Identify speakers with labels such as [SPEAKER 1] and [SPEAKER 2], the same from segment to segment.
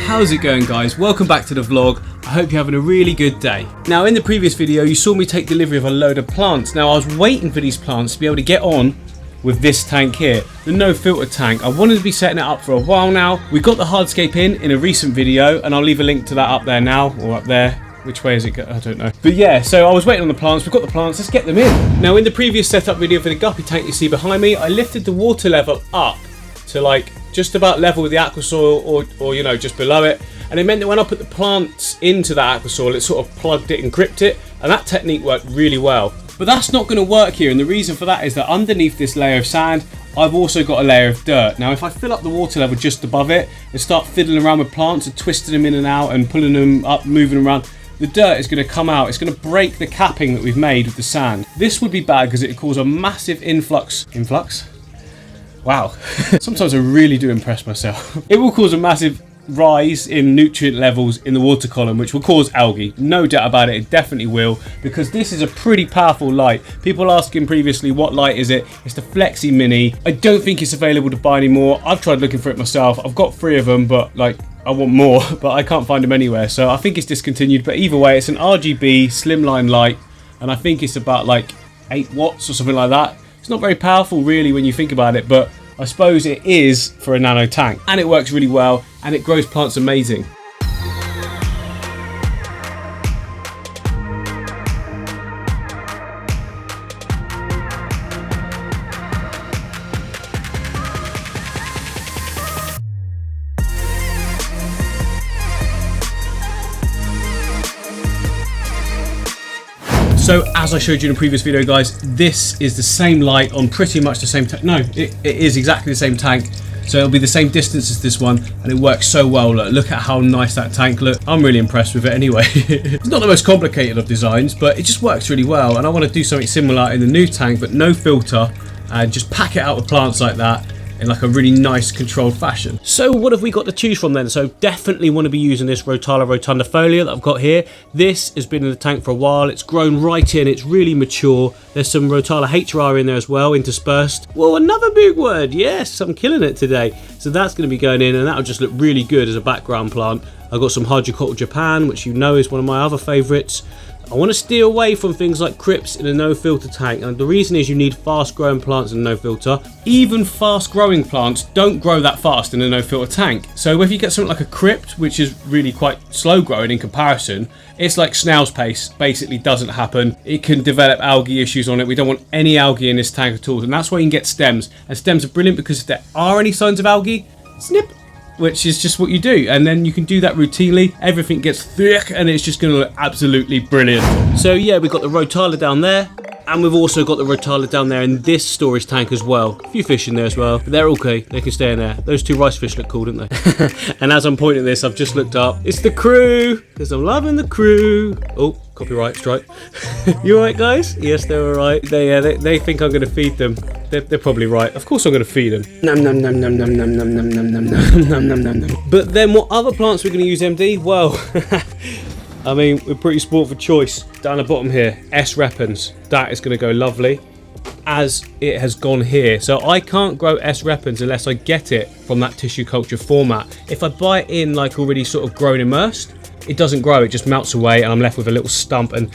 [SPEAKER 1] How's it going, guys? Welcome back to the vlog. I hope you're having a really good day. Now, in the previous video you saw me take delivery of a load of plants. Now I was waiting for these plants to be able to get on with this tank here, the no filter tank. I wanted to be setting it up for a while now. We got the hardscape in a recent video, and I'll leave a link to that up there now, or up there. Which way is it go? I don't know. But yeah, so I was waiting on the plants. We've got the plants. Let's get them in. Now, in the previous setup video for the guppy tank you see behind me, I lifted the water level up to like just about level with the aqua soil, or you know, just below it. And it meant that when I put the plants into that aqua soil, it sort of plugged it and gripped it. And that technique worked really well. But that's not going to work here. And the reason for that is that underneath this layer of sand, I've also got a layer of dirt. Now, if I fill up the water level just above it and start fiddling around with plants and twisting them in and out and pulling them up, moving around, the dirt is going to come out. It's going to break the capping that we've made with the sand. This would be bad because it would cause a massive influx. Wow. Sometimes I really do impress myself. It will cause a massive rise in nutrient levels in the water column, which will cause algae. No doubt about it, it definitely will, because this is a pretty powerful light. People asking previously, what light is it? It's the Flexi Mini. I don't think it's available to buy anymore. I've tried looking for it myself. I've got 3 of them, but like, I want more, but I can't find them anywhere. So I think it's discontinued, but either way, it's an RGB slimline light, and I think it's about like 8 watts or something like that. It's not very powerful really when you think about it, but I suppose it is for a nano tank, and it works really well, and it grows plants amazing. So as I showed you in a previous video, guys, this is the same light on pretty much the same tank. No, it is exactly the same tank. So it'll be the same distance as this one, and it works so well. Look at how nice that tank looks. I'm really impressed with it anyway. It's not the most complicated of designs, but it just works really well. And I want to do something similar in the new tank, but no filter, and just pack it out with plants like that in like a really nice controlled fashion. So what have we got to choose from then? So definitely want to be using this Rotala rotundifolia that I've got here. This has been in the tank for a while. It's grown right in. It's really mature. There's some Rotala HR in there as well, interspersed. Well, another big word. Yes, I'm killing it today. So that's going to be going in, and that'll just look really good as a background plant. I've got some Hydroculture Japan, which you know is one of my other favourites. I want to steer away from things like crypts in a no filter tank, and the reason is you need fast growing plants in a no filter. Even fast growing plants don't grow that fast in a no filter tank. So if you get something like a crypt, which is really quite slow growing in comparison, it's like snail's pace, basically doesn't happen. It can develop algae issues on it. We don't want any algae in this tank at all, and that's why you can get stems. And stems are brilliant because if there are any signs of algae, snip, which is just what you do, and then you can do that routinely. Everything gets thick, and it's just going to look absolutely brilliant. So yeah, we've got the Rotala down there, and we've also got the Rotala down there in this storage tank as well. A few fish in there as well, but they're okay. They can stay in there. Those 2 rice fish look cool, don't they? And as I'm pointing this, I've just looked up. It's the crew, because I'm loving the crew. Oh, copyright strike. You alright, guys? Yes, they're alright. They think I'm going to feed them. They're probably right. Of course I'm going to feed them. Nom nom nom nom nom nom nom nom nom nom nom nom nom nom. But then what other plants we're going to use, MD? Well, I mean, we're pretty sport for choice. Down the bottom here, S. repens. That is going to go lovely, as it has gone here. So I can't grow S. repens unless I get it from that tissue culture format. If I buy it in like already sort of grown immersed, it doesn't grow. It just melts away, and I'm left with a little stump. And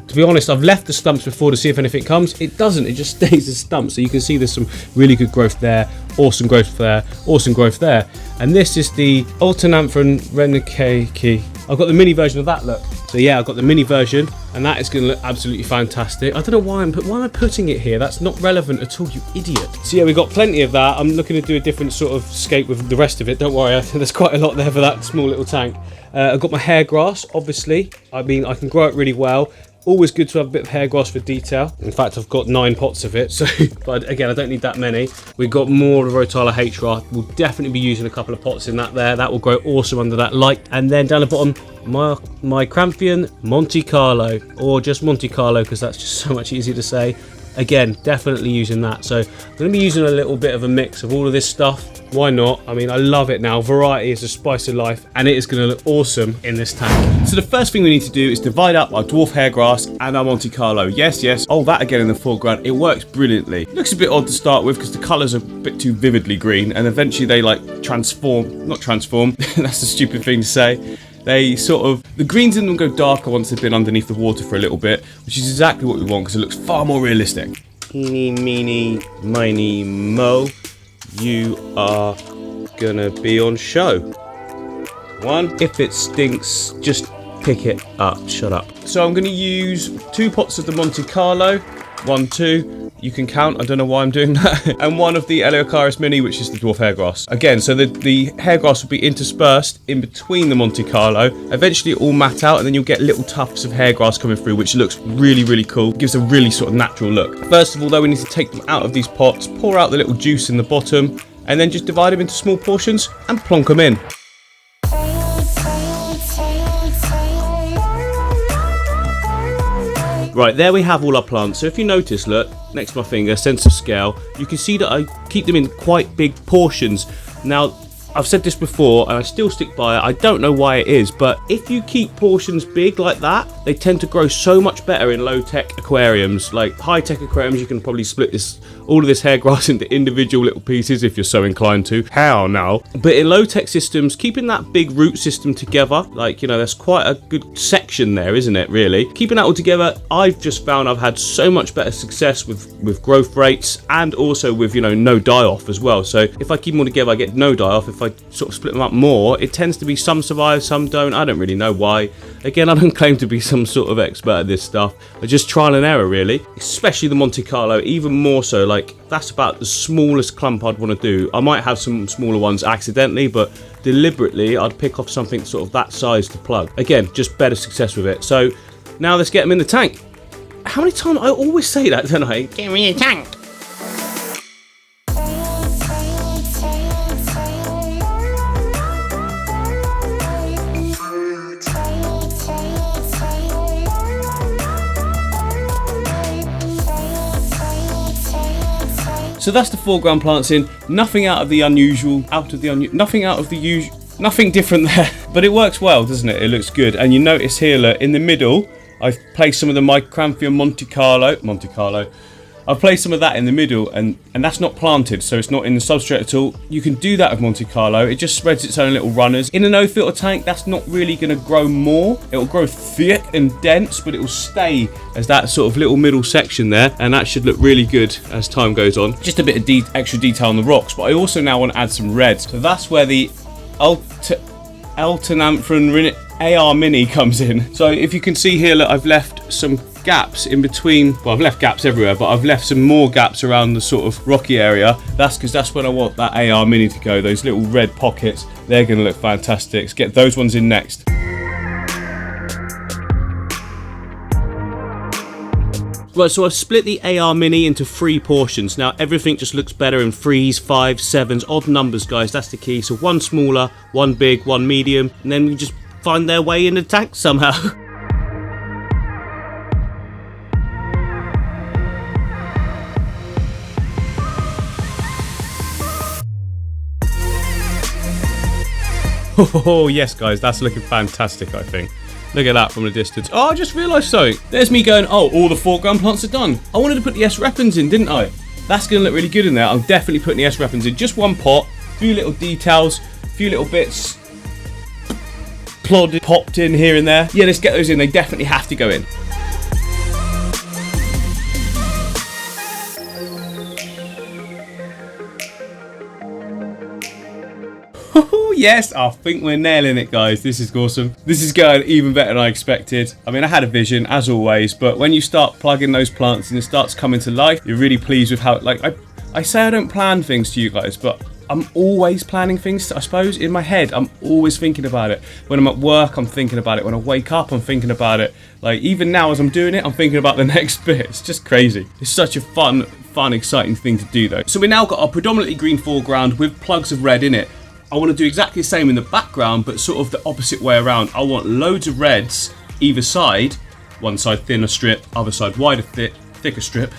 [SPEAKER 1] to be honest, I've left the stumps before to see if anything comes. It doesn't. It just stays as stumps. So you can see there's some really good growth there, awesome growth there, awesome growth there. And this is the Alternanthron renekeki. I've got the mini version of that, look. So yeah, I've got the mini version, and that is going to look absolutely fantastic. I don't know why am I putting it here? That's not relevant at all, you idiot. So yeah, we've got plenty of that. I'm looking to do a different sort of scape with the rest of it. Don't worry, there's quite a lot there for that small little tank. I've got my hair grass, obviously. I mean, I can grow it really well. Always good to have a bit of hair grass for detail. In fact, I've got 9 pots of it, so but again, I don't need that many. We've got more of Rotala HR. We'll definitely be using a couple of pots in that there. That will grow awesome under that light. And then down the bottom, my Cramphian Monte Carlo, or just Monte Carlo, because that's just so much easier to say. again, definitely using that. So I'm going to be using a little bit of a mix of all of this stuff. Why not? I mean, I love it now. Variety is the spice of life, and it is going to look awesome in this tank. So the first thing we need to do is divide up our dwarf hairgrass and our Monte Carlo. Yes, yes. Oh, that again in the foreground. It works brilliantly. It looks a bit odd to start with because the colours are a bit too vividly green, and eventually they like transform. Not transform. That's a stupid thing to say. They sort of, the greens in them go darker once they've been underneath the water for a little bit, which is exactly what we want because it looks far more realistic. Eeny, meeny, miny, mo. You are gonna be on show. One, if it stinks, just pick it up. Shut up. So I'm gonna use 2 pots of the Monte Carlo. 1, 2. You can count, I don't know why I'm doing that. And 1 of the Eleocharis Mini, which is the dwarf hairgrass. Again, so the hairgrass will be interspersed in between the Monte Carlo. Eventually it will mat out and then you'll get little tufts of hairgrass coming through, which looks really, really cool. It gives a really sort of natural look. First of all though, we need to take them out of these pots, pour out the little juice in the bottom, and then just divide them into small portions and plonk them in. Right, there we have all our plants. So if you notice, look, next to my finger, sense of scale, you can see that I keep them in quite big portions. Now, I've said this before and I still stick by it. I don't know why it is, but if you keep portions big like that, they tend to grow so much better in low-tech aquariums. Like high-tech aquariums, you can probably split all of this hairgrass into individual little pieces if you're so inclined to. How now? But in low-tech systems, keeping that big root system together, like, you know, there's quite a good section there, isn't it, really? Keeping that all together, I've just found I've had so much better success with growth rates and also with, you know, no die-off as well. So if I keep them all together, I get no die-off. If I sort of split them up more, it tends to be some survive, some don't. I don't really know why. Again, I don't claim to be some sort of expert at this stuff. I just trial and error, really. Especially the Monte Carlo, even more so. Like, that's about the smallest clump I'd want to do. I might have some smaller ones accidentally, but deliberately I'd pick off something sort of that size to plug. Again, just better success with it. So now let's get them in the tank. How many times? I always say that, don't I? Get me in the tank. So that's the foreground plants in. Nothing out of the unusual, nothing out of the usual, nothing different there. But it works well, doesn't it? It looks good. And you notice here, look, in the middle, I've placed some of the Micranthemum Monte Carlo. I've placed some of that in the middle, and that's not planted, so it's not in the substrate at all. You can do that with Monte Carlo. It just spreads its own little runners. In a no-filter tank, that's not really going to grow more. It will grow thick and dense, but it will stay as that sort of little middle section there, and that should look really good as time goes on. Just a bit of extra detail on the rocks, but I also now want to add some red. So that's where the Altananthron AR Mini comes in. So if you can see here, look, I've left some gaps in between. Well, I've left gaps everywhere, but I've left some more gaps around the sort of rocky area. That's because that's when I want that AR Mini to go. Those little red pockets, they're going to look fantastic. Let's get those ones in next. Right, so I've split the AR Mini into 3 portions. Now everything just looks better in 3s, 5s, 7s, odd numbers, guys. That's the key. So 1 smaller, 1 big, 1 medium, and then we just find their way in the tank somehow. Oh yes, guys, that's looking fantastic, I think. Look at that from a distance. Oh, I just realised something. There's me going, oh, all the foreground plants are done. I wanted to put the S-Repens in, didn't I? That's going to look really good in there. I'm definitely putting the S-Repens in. Just 1 pot, a few little details, a few little bits popped in here and there. Yeah, let's get those in. They definitely have to go in. Yes, I think we're nailing it, guys. This is awesome. This is going even better than I expected. I mean, I had a vision, as always, but when you start plugging those plants and it starts coming to life, you're really pleased with how, like, I say I don't plan things to you guys, but I'm always planning things, I suppose, in my head. I'm always thinking about it. When I'm at work, I'm thinking about it. When I wake up, I'm thinking about it. Like, even now as I'm doing it, I'm thinking about the next bit. It's just crazy. It's such a fun, exciting thing to do, though. So we now got our predominantly green foreground with plugs of red in it. I want to do exactly the same in the background, but sort of the opposite way around. I want loads of reds either side. One side thinner strip, other side wider thicker strip.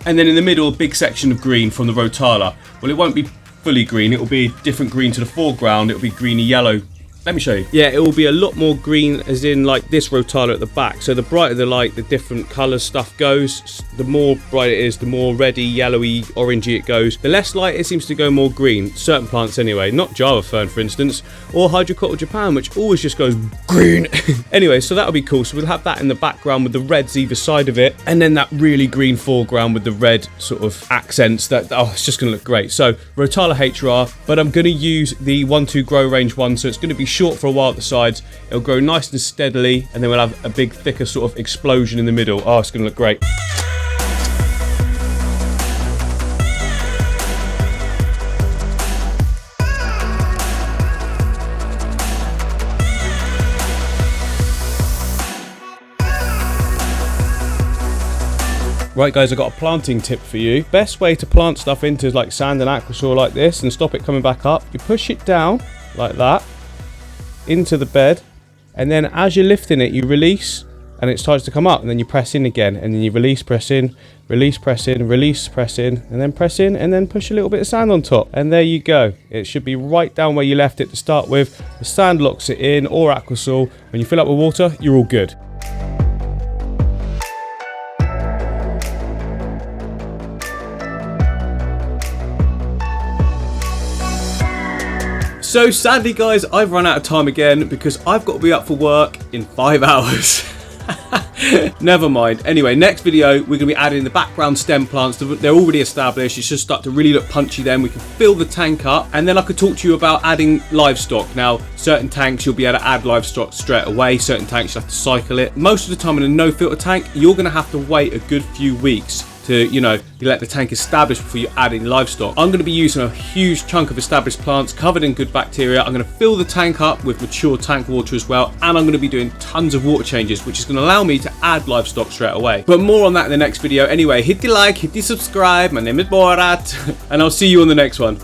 [SPEAKER 1] And then in the middle, a big section of green from the Rotala. Well, it won't be fully green, it will be different green to the foreground, it will be greeny yellow. Let me show you. Yeah, it will be a lot more green, as in like this Rotala at the back. So the brighter the light, the different colour stuff goes. The more bright it is, the more reddy, yellowy, orangey it goes. The less light, it seems to go more green. Certain plants anyway, not Java Fern for instance, or Hydrocotyl Japan, which always just goes green. Anyway, so that'll be cool. So we'll have that in the background with the reds either side of it, and then that really green foreground with the red sort of accents. That, oh, it's just going to look great. So Rotala HR, but I'm going to use the 1-2 Grow Range one, so it's going to be short for a while at the sides. It'll grow nice and steadily, and then we'll have a big thicker sort of explosion in the middle. Oh, it's going to look great. Right guys, I've got a planting tip for you. Best way to plant stuff into like sand and aquasoil like this and stop it coming back up, you push it down like that into the bed, and then as you're lifting it, you release and it starts to come up, and then you press in again, and then you release, press in, release, press in, release, press in, and then press in, and then push a little bit of sand on top, and there you go. It should be right down where you left it to start with. The sand locks it in, or aquasoil. When you fill up with water, you're all good. So sadly guys, I've run out of time again because I've got to be up for work in 5 hours. Never mind. Anyway, next video we're going to be adding the background stem plants. They're already established. It should start to really look punchy then. We can fill the tank up, and then I could talk to you about adding livestock. Now, certain tanks you'll be able to add livestock straight away. Certain tanks you'll have to cycle it. Most of the time in a no filter tank, you're going to have to wait a good few weeks to, you know, you let the tank establish before you add in livestock. I'm going to be using a huge chunk of established plants covered in good bacteria. I'm going to fill the tank up with mature tank water as well, and I'm going to be doing tons of water changes, which is going to allow me to add livestock straight away. But more on that in the next video. Anyway, hit the like, hit the subscribe. My name is Borat, and I'll see you on the next one.